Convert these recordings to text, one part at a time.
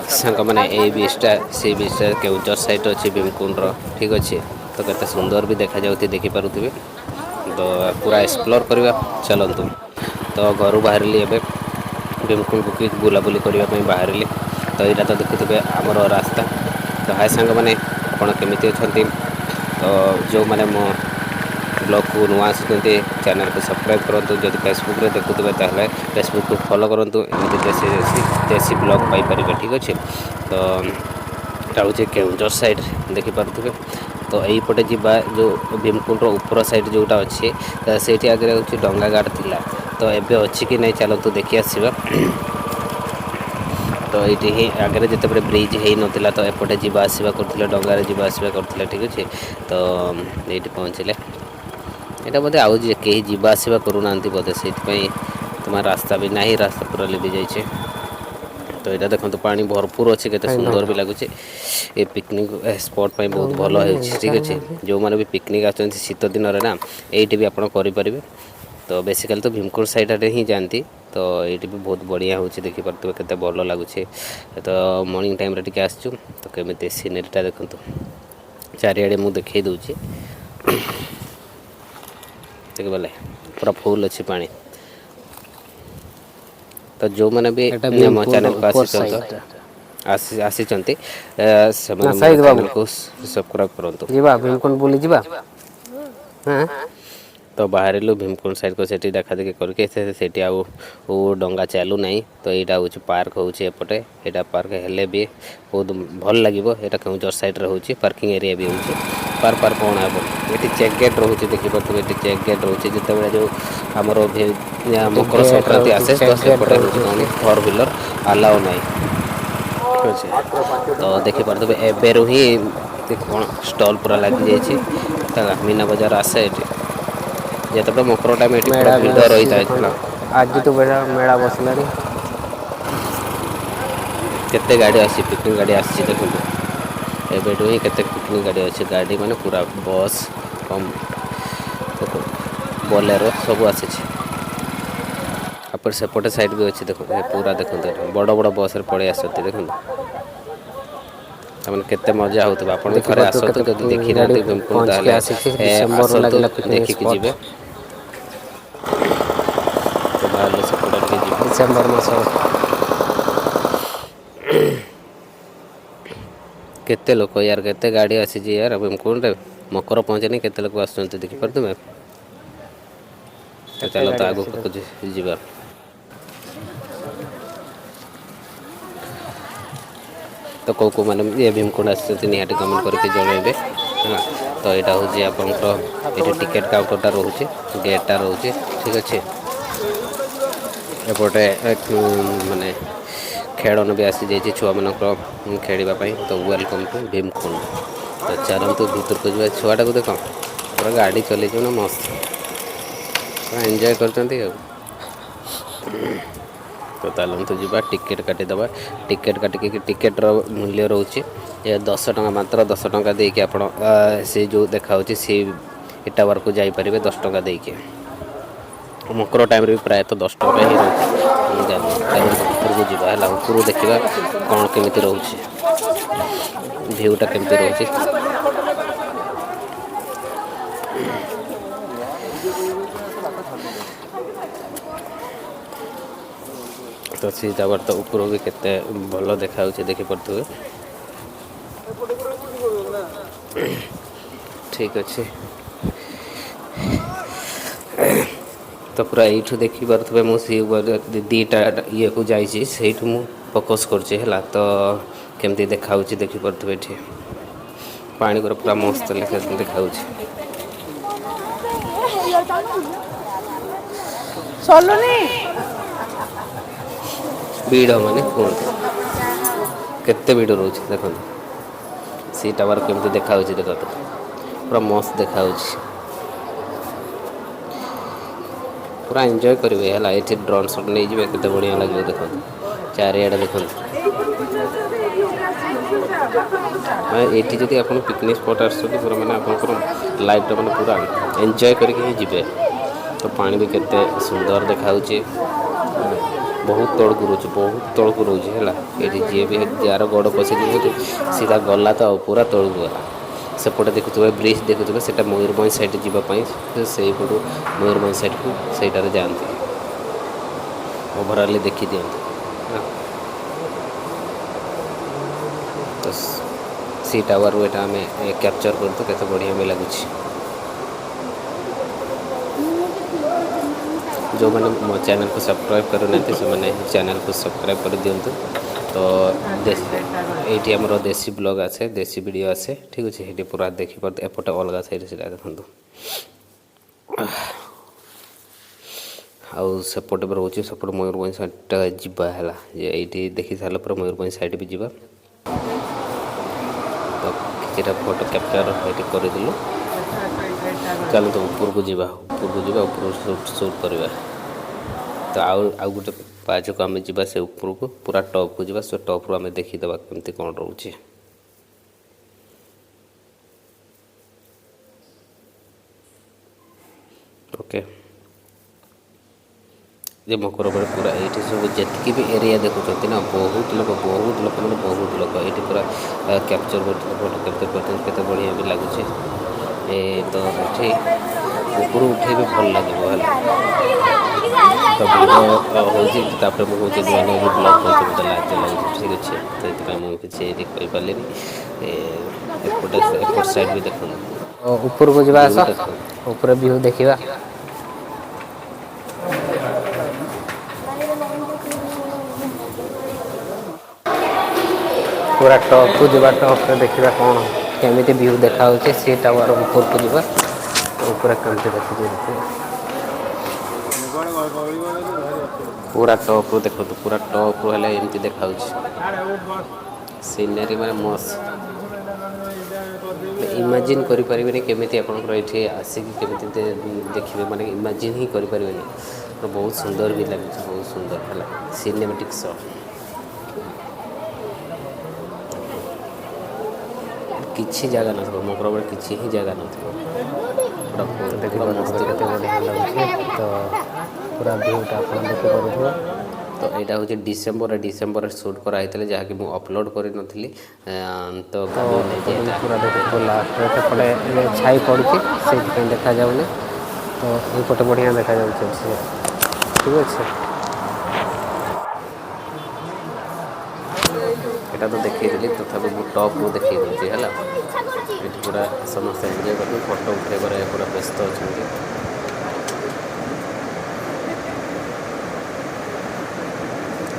सांग मैंने ए बीचटा सी बीचटा केउझर साइड अच्छे भीमकुंड ठीक अच्छे तो केते सुंदर भी देखा जाउथि देखि पारुथिबे तो पूरा एक्सप्लोर करवा चलतु तो घर बाहर एवं भीमकुंड बुक बुलाबुली करने बाहर तो यहाँ तो देखुए आमर रास्ता तो हाय सांग मैंने आपड़ केमी अच्छा तो जो मैंने मो ब्लॉग को नुआ आसुँच चैनल को सब्सक्राइब करूँ जब फेसबुक रे देखुए ताहले फेसबुक को फॉलो करूँ एमती देसी देसी देसी ब्लॉग पाइपर ठीक अच्छे तो यहाँ हूँ केउझर साइड देखिपे तो यहीपटे जावा जो भीमकुंड ऊपर साइड जोटा अच्छे से आगे हूँ डंगा घाट थिला तो एबे अच्छी कि नहीं चलतु देखी आसवा तो ये ही आगे जिते ब्रिज हो नाला तो एपटे जावा आसवा करते डंगार जावा आसवा करते ठीक अच्छे तो ये पहुँचले यहाँ बोधे आउ कहीं जावा आसवा करूना बोधे से तुम रास्ता भी ना रास्ता पूरा लिभि जाइए तो यहाँ देखो तो पानी भरपूर अच्छे के सुंदर भी लगुच ये पिकनिक स्पॉट पर बहुत भल हो ठीक अच्छे जो मैंने भी पिकनिक आसते शीत दिन ना ये भी आप करें तो बेसिकली तो भीमकुंड साइड आड़े ही जाती तो ये भी बहुत बढ़िया हो देखिपे के भल लगुच तो मॉर्निंग टाइम टे आसचु तो केमी सीनेरीटा देखु चारिआडे मुझे देखई दूची देखिए पूरा फुल अच्छी पानी तो जो मैंने भी मो चैनल को आसी चैनल को सब्सक्राइब करूँ जीवा भीमकुंड बुली जीवा हां तो बाहर भीमकुंड साइड को सेठी देखा देखी करके आउ डंगा चलू ना तो यहाँ हूँ पार्क होपटे यहाँ पार्क हेले भी बहुत भल लगे यहाँ केउझर साइड रे होची पार्किंग एरिया भी होची पार कौन हे ये चेक गेट रोचे देखिपे ये चेक गेट रोचे जिते जो आमर मकर संक्रांति आसे तो सेपटे हूँ फोर व्हीलर आलाउ ना तो देखिपे एबेरू ही कौन स्टॉल पूरा लगी जाइए मीना बजार आसे ये मकर टाइम ये भिड़ रही था आज तो बड़ा मेला बसला केते गाड़ी आसी पिकनिक गाड़ी आसी देखो एबेठू ही केते पिकनिक गाड़ी अच्छी गाड़ी माने पूरा बस कम देखो बोलेरो सब आसी आप सेपटे साइड भी अच्छी देखो पूरा देखो बड़ बड़ बस रे पड़े आसती देखो केते मजा होता आपन थरे आसतु जदि देखि नांती भीमकुंड ताले देखिक जिवे तो बाहर सेपटे के जिवे डिसेंबर मास केते लोक यार केते गाड़ी आसी यार भीमकुंड रे मकर पहुँचे केते लोक आसुँच देखिपार तुम तो चलो तो आगो कुछ जीवा तो कौ मैंने ये भीमकुंड आसते निहाटी कमेंट करके जनइबे है तो यहाँ हूँ आप ये टिकेट काउंटरटा रोचे गेटटा रोचे ठीक अच्छे एपटे माने खेलन भी आसी जाइए छुआ मान खेलवाई तो वेलकम टू भीमकुंड तो चलतु भर को जा छुआटा को देख पूरा गाड़ी चल ना मस्त एंजॉय करते तो चलतु जा टिकेट काटिदेवा टिकेट काटिक टिकेट मूल्य रोचे 10 टଙ୍କା मात्र 10 टଙ୍କା देके आप से जो देखा सी टावर को जापर 10 टଙ୍କା देके मकर टाइम भी प्राय तो 10 टଙ୍କା ही रोचे ऊपर को जावा ऊपर देखा कौन केमी रोचे भ्यूटा केमती रोचे तो सी टावर तो ऊपर भी केते भल देखा देखिपे ठीक अच्छे तो पूरा यू देखिपे मुझे दीटा ये को जाइए फोकस कर तो केमती देखा देखिपे ये पानी पूरा मस्त देखा भीड़ माने केते भीड़ रोचे देखो सी टावर केमती देखा देख पूरा मस्त देखा पूरा एंजॉय करेंगे है ये ड्रोन शॉट नहीं जाए केते बढ़िया लगे देख चारिआडे देख ये जब आप पिकनिक स्पॉट आस पूरा मैंने आप लाइफ मैंने पूरा एंजॉय करके जी तो पानी भी केते सुंदर देखा ବହୁତ ତଳକୁ ରହୁଛି, ବହୁତ ତଳକୁ ରହୁଛି ହେଲା। ଏଠି ଯିଏ ବି ଯାହାର ଗୋଡ଼ ପଶିଯିବ ସିଧା ଗଲା ତ ଆଉ ପୁରା ତଳକୁ ଗଲା। ସେପଟେ ଦେଖୁଥିବେ ବ୍ରିଜ୍ ଦେଖୁଥିବେ, ସେଇଟା ମୟୂରଭଞ୍ଜ ସାଇଡ଼୍ ଯିବା ପାଇଁ ସେଇପଟୁ ମୟୂରଭଞ୍ଜ ସାଇଡ଼୍କୁ ସେଇଟାରେ ଯାଆନ୍ତି। ଓଭରାଲି ଦେଖିଦିଅନ୍ତୁ ହେଲା। ତ ସି ଟାୱାରରୁ ଏଇଟା ଆମେ କ୍ୟାପଚର୍ କରୁଛୁ, କେତେ ବଢ଼ିଆ ବି ଲାଗୁଛି। ଯେଉଁମାନେ ମୋ ଚ୍ୟାନେଲକୁ ସବସ୍କ୍ରାଇବ୍ କରୁନାହାନ୍ତି ସେମାନେ ଚ୍ୟାନେଲକୁ ସବସ୍କ୍ରାଇବ୍ କରିଦିଅନ୍ତୁ। ତ ଏଇଠି ଆମର ଦେଶୀ ବ୍ଲଗ୍ ଆସେ, ଦେଶୀ ଭିଡ଼ିଓ ଆସେ, ଠିକ୍ ଅଛି। ଏଇଠି ପୁରା ଦେଖିପାରୁଥିବେ, ଏପଟେ ଅଲଗା ସାଇଡ଼୍ ସେଇଟା ଦେଖନ୍ତୁ। ଆଉ ସେପଟେ ବି ରହୁଛି, ସେପଟେ ମୟୂରଭଞ୍ଜ ସାଇଡ଼୍ଟା ଯିବା ହେଲା। ଏଇଠି ଦେଖି ସାରିଲା ପରେ ମୟୂରଭଞ୍ଜ ସାଇଡ଼୍ ବି ଯିବା। ତ କିଛିଟା ଫଟୋ କ୍ୟାପଚର୍ ଏଇଠି କରିଦେଲୁ। ଚାଲନ୍ତୁ ଉପରକୁ ଯିବା, ଉପରକୁ ଯିବା, ଉପରକୁ ସୁଟ୍ କରିବା। ତ ଆଉ ଗୋଟେ ପାହାଚକୁ ଆମେ ଯିବା, ସେ ଉପରକୁ ପୁରା ଟପ୍କୁ ଯିବା। ସେ ଟପ୍ରୁ ଆମେ ଦେଖିଦେବା କେମିତି କ'ଣ ରହୁଛି। ଓକେ, ଯେ ମକରବେଳେ ପୁରା ଏଇଠି ସବୁ ଯେତିକି ବି ଏରିଆ ଦେଖୁଛନ୍ତି ନା, ବହୁତ ଲୋକ ମାନେ ବହୁତ ଲୋକ ଏଇଠି ପୁରା କ୍ୟାପଚର୍ କରୁଛନ୍ତି, ଫଟୋ କ୍ୟାପଚର୍ କରୁଛନ୍ତି। କେତେ ବଢ଼ିଆ ବି ଲାଗୁଛି। ତ ଏଠି ଉପରୁ ଉଠେଇବେ ଭଲ ଲାଗିବ ହେଲା। ତ ଭିଡ଼ ହେଉଛି, ତାପରେ ମୁଁ ହେଉଛି ନୂଆ ନୂଆ ବି ବ୍ଲଗ୍ କରୁଛି, ମୋତେ ଲାଜ ଲାଗୁଛି, ଠିକ୍ ଅଛି। ତ ସେଥିପାଇଁ ମୁଁ କିଛି ଏଇଠି କହିପାରିଲିନି। ଏପଟ ସାଇଡ଼୍ ବି ଦେଖନ୍ତୁ, ଉପରକୁ ଯିବା, ଭିଉ ଆସ ଦେଖନ୍ତୁ। ଉପରେ ଭିଉ ଦେଖିବା। ପୁରା ଟପ୍କୁ ଯିବା, ଟପ୍ରେ ଦେଖିବା କ'ଣ କେମିତି ଭିଉ ଦେଖାହେଉଛି। ସେ ଟାୱାର ଉପରକୁ ଯିବା, ଉପରେ କେମିତି ଦେଖୁଛି ଦେଖିବା। ପୁରା ଟପ୍ରୁ ଦେଖନ୍ତୁ, ପୁରା ଟପ୍ରୁ ହେଲେ ଏମିତି ଦେଖାଉଛି। ସିନେରୀ ମାନେ ମସ୍ତ। ଇମାଜିନ୍ କରିପାରିବେନି କେମିତି ଆପଣଙ୍କର ଏଇଠି ଆସିକି କେମିତି ଦେଖିବେ, ମାନେ ଇମାଜିନ୍ ହିଁ କରିପାରିବେନି। ବହୁତ ସୁନ୍ଦର ବି ଲାଗୁଛି, ବହୁତ ସୁନ୍ଦର ହେଲା। ସିନେମାଟିକ୍ ସଟ୍ କିଛି ଜାଗା ନଥିବ, ମକରବେଳେ କିଛି ହିଁ ଜାଗା ନଥିବ। ପୁରା ମସ୍ତ କେତେ ବଢ଼ିଆ ଲାଗୁଛି। ତ ପୁରା ଭିଉଟା ଆପଣ ଦେଖିପାରୁଥିବେ। ତ ଏଇଟା ହେଉଛି ଡିସେମ୍ବରରେ ସୁଟ୍ କରାହେଇଥିଲା, ଯାହାକି ମୁଁ ଅପଲୋଡ଼ କରିନଥିଲି। ତ ଭାବିବି ନାହିଁ ଯେ ଏଇଟା ପୁରା ଦେଖୁଥିବ ଲାଷ୍ଟରେ ସେପଟେ ଛାଇ ପଡ଼ିଛି, ସେଇଥିପାଇଁ ଦେଖାଯାଉନି। ତ ଏଇପଟେ ବଢ଼ିଆ ଦେଖାଯାଉଛି, ଠିକ୍ ଅଛି। ଏଇଟା ତ ଦେଖେଇଦେଲି, ତଥାପି ମୁଁ ଟପ୍ରୁ ଦେଖେଇ ଦେଉଛି ହେଲା। ଏଠି ପୁରା ସମସ୍ତେ ଏନ୍ଜୟ କରୁଛନ୍ତି, ଫଟୋ ଉଠାଇବାରେ ପୁରା ବ୍ୟସ୍ତ ଅଛନ୍ତି।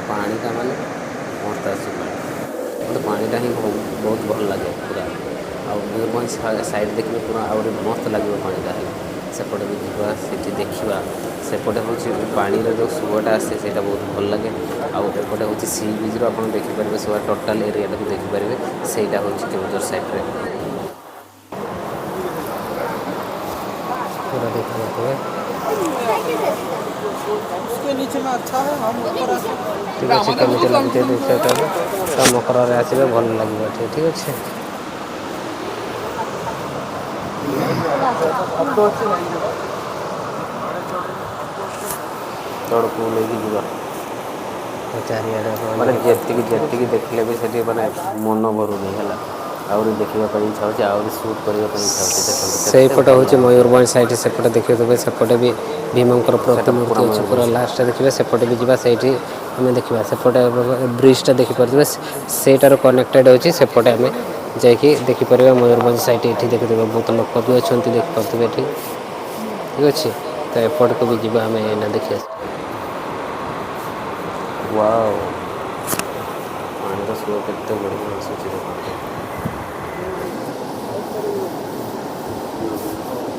ପାଣିଟା ମାନେ ମସ୍ତ ଆସୁଛି ପାଣି। ମୋତେ ପାଣିଟା ହିଁ ବହୁତ ଭଲ ଲାଗେ ପୁରା। ଆଉ ମୟୂରଭଞ୍ଜ ସାଇଡ଼୍ ଦେଖିବେ ପୁରା ଆହୁରି ମସ୍ତ ଲାଗିବ ପାଣିଟା ହେଲା। ସେପଟେ ବି ଯିବା, ସେଠି ଦେଖିବା। ସେପଟେ ହେଉଛି ପାଣିର ଯେଉଁ ସୁଅଟା ଆସେ, ସେଇଟା ବହୁତ ଭଲ ଲାଗେ। ଆଉ ଏପଟେ ହେଉଛି ସି ବିଚ୍ରୁ ଆପଣ ଦେଖିପାରିବେ, ସବୁ ଟୋଟାଲ୍ ଏରିଆଟାକୁ ଦେଖିପାରିବେ। ସେଇଟା ହେଉଛି କେଉଁଝର ସାଇଡ଼୍ରେ। पूरा देखिए उसके नीचे में अच्छा है, हम ऊपर आते ठीक अच्छे केମିତି ଲାଗୁଛି ଦୃଶ୍ୟଟା ତ ମକରରେ ଆସିବେ ଭଲ ଲାଗିବ ଏଠି ଠିକ୍ ଅଛି। ତଳକୁ ନେଇକି ଯିବା, ଚାରିଆଡ଼େ ମାନେ ଯେତିକି ଦେଖିଲେ ବି ସେଠି ମାନେ ମନ ଭରୁନି ହେଲା। ଆହୁରି ଦେଖିବା ପାଇଁ ଇଚ୍ଛା ହେଉଛି, ଆହୁରି ସୁଟ୍ କରିବା ପାଇଁ ଇଚ୍ଛା ହେଉଛି। ଦେଖନ୍ତୁ କେତେ ସେଇପଟ ଭଲ ହେଉଛି ଲାଗୁଛି ହେଲା। ମୟୂରଭଞ୍ଜ ସାଇଟ୍, ସେପଟେ ଦେଖିଥିବେ ସେପଟେ ବି ଭୀମଙ୍କର ସେଟା ପ୍ରତିମୂର୍ତ୍ତି ଅଛି ପୁରା ମୟୂରଭଞ୍ଜ ଲାଷ୍ଟରେ ଦେଖିବେ। ସେପଟେ ବି ଯିବା, ସେଇଠି ଆମେ ଦେଖିବା। ସେପଟେ ବ୍ରିଜଟା ଦେଖିପାରୁଥିବେ, ସେଇଟାର କନେକ୍ଟେଡ଼୍ ହେଉଛି। ସେପଟେ ଆମେ ଯାଇକି ଦେଖିପାରିବା ମୟୂରଭଞ୍ଜ ସାଇଟ୍। ଏଠି ଦେଖିଥିବେ ବହୁତ ଲୋକ ବି ଅଛନ୍ତି, ଦେଖିପାରୁଥିବେ ଏଠି ଠିକ୍ ଅଛି। ତ ଏପଟକୁ ବି ଯିବା, ଆମେ ଏଇନା ଦେଖି ଆସିବା। ୱାଓ, ପାଣିର ସୁଅ କେତେ ବଢ଼ିଆ ଆସୁଛି ଦେଖନ୍ତୁ।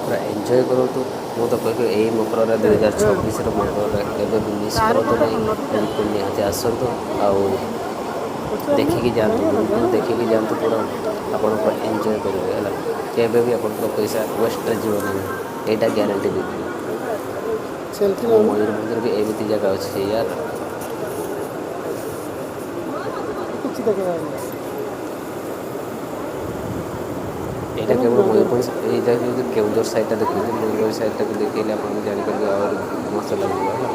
ପୁରା ଏନ୍ଜୟ କରନ୍ତୁ। ମୁଁ ତ କହିବି ଏଇ ମକରରେ 2026ର ମକରରେ କେବେ ବି ମିସ୍ କରନ୍ତୁ ନାହିଁ। ବିଲକୁଲ ନିହାତି ଆସନ୍ତୁ ଆଉ ଦେଖିକି ଯାଆନ୍ତୁ, ବିଲକୁଲ ଦେଖିକି ଯାଆନ୍ତୁ। ପୁରା ଆପଣ ପୁରା ଏନ୍ଜୟ କରିବେ ହେଲା। କେବେ ବି ଆପଣଙ୍କର ପଇସା ୱେଷ୍ଟରେ ଯିବ ନାହିଁ, ଏଇଟା ଗ୍ୟାରେଣ୍ଟି ଦେଇପାରିବି। ଆମ ମୟୂରଭଞ୍ଜରେ ବି ଏମିତି ଜାଗା ଅଛି ୟାର। କିଛି ଦେଖ ଏଇଟା କେବଳ ମୟୂରଭଞ୍ଜ, ଏଇ ଜାଗା ଯଦି କେଉଁଝର ସାଇଡ଼୍ଟା ଦେଖୁଛନ୍ତି, ମୟୂରଭଞ୍ଜ ସାଇଡ଼୍ଟାକୁ ଦେଖେଇଲେ ଆପଣଙ୍କୁ ଜାଣିପାରିବେ ଆହୁରି ମସ୍ତ ଲାଗିବ ହେଲା।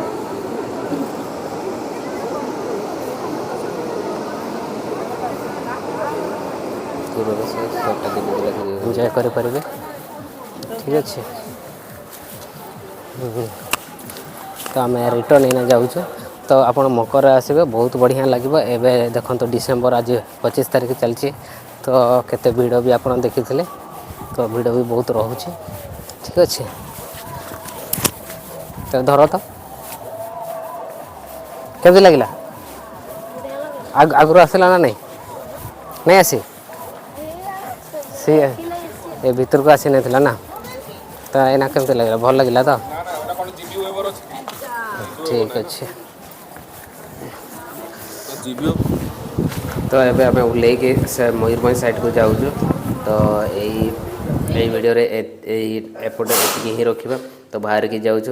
ଦୂରରେ ସେ ସପ୍ଟା ଏନ୍ଜୟ କରିପାରିବେ। ଠିକ୍ ଅଛି। ତ ଆମେ ରିଟର୍ନ ଏଇନା ଯାଉଛୁ। ତ ଆପଣ ମକରରେ ଆସିବେ ବହୁତ ବଢ଼ିଆ ଲାଗିବ। ଏବେ ଦେଖନ୍ତୁ ଡିସେମ୍ବର ଆଜି 25 ତାରିଖ ଚାଲିଛି। ତ କେତେ ଭିଡ଼ ବି ଆପଣ ଦେଖିଥିଲେ। ତ ଭିଡ଼ ବି ବହୁତ ରହୁଛି। ଠିକ୍ ଅଛି। ତ ଧର ତ କେମିତି ଲାଗିଲା? ଆଗରୁ ଆସିଲା ନା ନାଇଁ? ନାଇଁ ଆସି ସେ ଏ ଭିତରକୁ ଆସିନଥିଲା ନା। ତ ଏଇନା କେମିତି ଲାଗିଲା? ଭଲ ଲାଗିଲା ତ? ଠିକ୍ ଅଛି। ତ ଏବେ ଆମେ ଓହ୍ଲେଇକି ସେ ମୟୂରଭଞ୍ଜ ସାଇଡ଼୍କୁ ଯାଉଛୁ। ତ ଏଇ ଭିଡ଼ିଓରେ ଏପଟେ ଏତିକି ହିଁ ରଖିବା। ତ ବାହାରିକି ଯାଉଛୁ।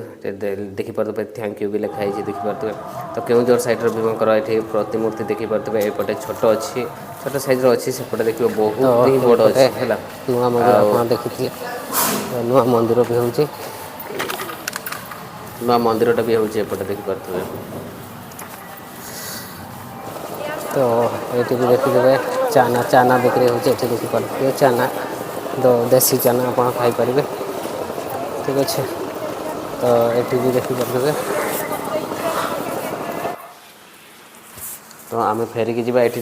ଦେଖିପାରୁଥିବେ ଥ୍ୟାଙ୍କ ୟୁ ବି ଲେଖା ହେଇଛି ଦେଖିପାରୁଥିବେ। ତ କେଉଁଝର ସାଇଡ଼୍ର ଭୀମଙ୍କର ଏଠି ପ୍ରତିମୂର୍ତ୍ତି ଦେଖିପାରୁଥିବେ। ଏପଟେ ଛୋଟ ଅଛି, ଛୋଟ ସାଇଜ୍ର ଅଛି। ସେପଟେ ଦେଖିବ ବହୁତ ହିଁ ବଡ଼ ଅଛି ହେଲା। ନୂଆ ମନ୍ଦିର ଆଉ ଆପଣ ଦେଖିଥିଲେ। ନୂଆ ମନ୍ଦିର ବି ହେଉଛି। ନୂଆ ମନ୍ଦିରଟା ବି ହେଉଛି ଏପଟେ ଦେଖିପାରୁଥିବେ। ତ ଏଇଠି ବି ଦେଖିଥିବେ ଚାନା ବିକ୍ରି ହେଉଛି। ଏଠି ଦେଖିପାରୁଥିବେ ଚାନା ଦେଶୀ ଚାନା ଆପଣ ଖାଇପାରିବେ। ଠିକ୍ ଅଛି। ତ ଏଠି ବି ଦେଖିପାରୁଥିବେ। ତ ଆମେ ଫେରିକି ଯିବା। ଏଠି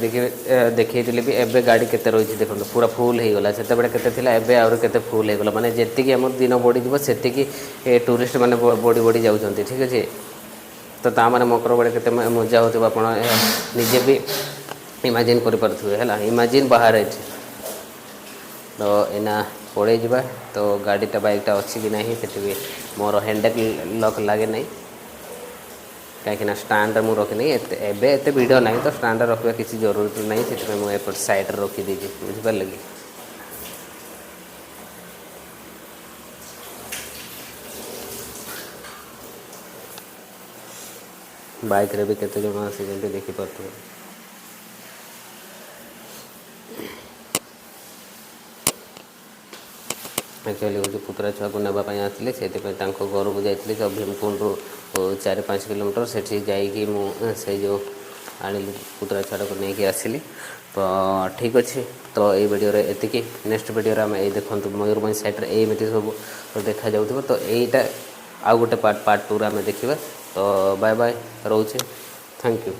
ଦେଖେଇଥିଲେ ବି ଏବେ ଗାଡ଼ି କେତେ ରହିଛି ଦେଖନ୍ତୁ ପୁରା ଫୁଲ୍ ହେଇଗଲା। ସେତେବେଳେ କେତେ ଥିଲା, ଏବେ ଆହୁରି କେତେ ଫୁଲ୍ ହେଇଗଲା। ମାନେ ଯେତିକି ଆମର ଦିନ ବଢ଼ିଯିବ ସେତିକି ଟୁରିଷ୍ଟ ମାନେ ବଢ଼ି ଯାଉଛନ୍ତି। ଠିକ୍ ଅଛି। ତ ତା'ମାନେ ମକର ବେଳେ କେତେ ମଜା ହେଉଥିବ ଆପଣ ନିଜେ ବି ଇମାଜିନ୍ କରିପାରୁଥିବେ ହେଲା। ଇମାଜିନ୍ ବାହାରେ ଏଠି। ତ ଏଇନା ପଳେଇ ଯିବା। ତ ଗାଡ଼ିଟା ବାଇକ୍ଟା ଅଛି କି ନାହିଁ ସେଠି ବି ମୋର ହ୍ୟାଣ୍ଡେଲ୍ ଲକ୍ ଲାଗେ ନାହିଁ। କାହିଁକିନା ଷ୍ଟାଣ୍ଡରେ ମୁଁ ରଖିନି। ଏବେ ଏତେ ଭିଡ଼ ନାହିଁ ତ ଷ୍ଟାଣ୍ଡରେ ରଖିବା କିଛି ଜରୁରୀ ନାହିଁ। ସେଥିପାଇଁ ମୁଁ ଏପଟେ ସାଇଡ଼୍ରେ ରଖିଦେଇଛି। ବୁଝିପାରିଲେ କି? ବାଇକ୍ରେ ବି କେତେ ଜଣ ଆସିଛନ୍ତି ଦେଖିପାରୁଥିବେ। ଆକ୍ଚୁଆଲି ହେଉଛି ପୁତୁରା ଛୁଆକୁ ନେବା ପାଇଁ ଆସିଥିଲି। ସେଥିପାଇଁ ତାଙ୍କ ଘରକୁ ଯାଇଥିଲି। ତ ଭୀମକୁଣ୍ଡରୁ 4-5 କିଲୋମିଟର ସେଠି ଯାଇକି ମୁଁ ସେଇ ଯେଉଁ ଆଣିଲି ପୁତୁରା ଛୁଆଟାକୁ ନେଇକି ଆସିଲି। ତ ଠିକ୍ ଅଛି। ତ ଏଇ ଭିଡ଼ିଓରେ ଏତିକି। ନେକ୍ସଟ ଭିଡ଼ିଓରେ ଆମେ ଏଇ ଦେଖନ୍ତୁ ମୟୂରଭଞ୍ଜ ସାଇଡ଼୍ରେ ଏମିତି ସବୁ ଦେଖାଯାଉଥିବ। ତ ଏଇଟା ଆଉ ଗୋଟେ ପାର୍ଟ 2ରେ ଆମେ ଦେଖିବା। ତ ବାଏ ବାଏ ରହୁଛି। Thank you.